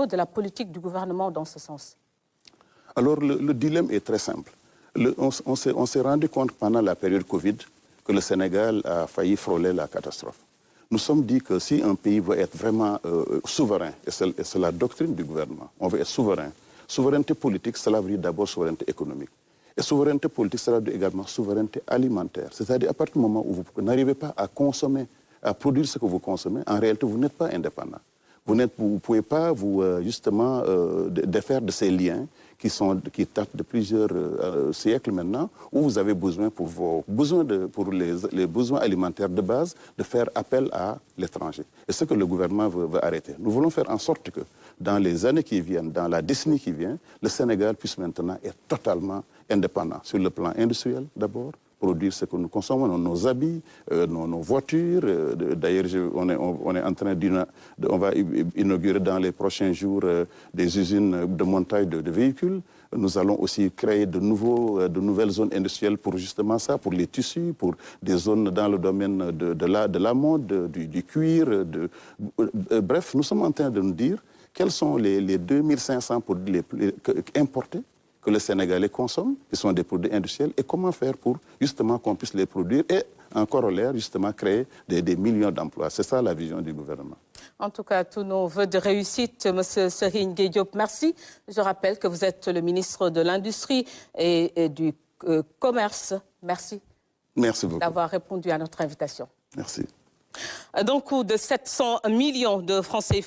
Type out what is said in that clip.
peu de la politique du gouvernement dans ce sens? Alors, le dilemme est très simple. On s'est rendu compte pendant la période Covid que le Sénégal a failli frôler la catastrophe. Nous sommes dit que si un pays veut être vraiment souverain, et c'est la doctrine du gouvernement, on veut être souverain. Souveraineté politique, cela veut dire d'abord souveraineté économique. Et souveraineté politique, cela veut dire également souveraineté alimentaire. C'est-à-dire à partir du moment où vous n'arrivez pas à consommer, à produire ce que vous consommez, en réalité, vous n'êtes pas indépendant. Vous ne pouvez pas justement défaire de ces liens qui datent de plusieurs siècles maintenant, où vous avez besoin pour les besoins alimentaires de base de faire appel à l'étranger. Et ce que le gouvernement veut arrêter. Nous voulons faire en sorte que dans les années qui viennent, dans la décennie qui vient, le Sénégal puisse maintenant être totalement indépendant sur le plan industriel d'abord, produire ce que nous consommons, nos habits, nos voitures. D'ailleurs, on est en train on va inaugurer dans les prochains jours des usines de montage de véhicules. Nous allons aussi créer de nouvelles zones industrielles pour justement ça, pour les tissus, pour des zones dans le domaine de la mode, du cuir. Bref, nous sommes en train de nous dire quels sont les 2500 produits importés que le Sénégalais consomme, qui sont des produits industriels, et comment faire pour justement qu'on puisse les produire et, en corollaire, justement créer des millions d'emplois. C'est ça la vision du gouvernement. En tout cas, tous nos vœux de réussite, M. Serigne Gueye Diop, merci. Je rappelle que vous êtes le ministre de l'Industrie et du Commerce. Merci. Merci beaucoup. D'avoir répondu à notre invitation. Merci. D'un coût de 700 millions de francs CFA.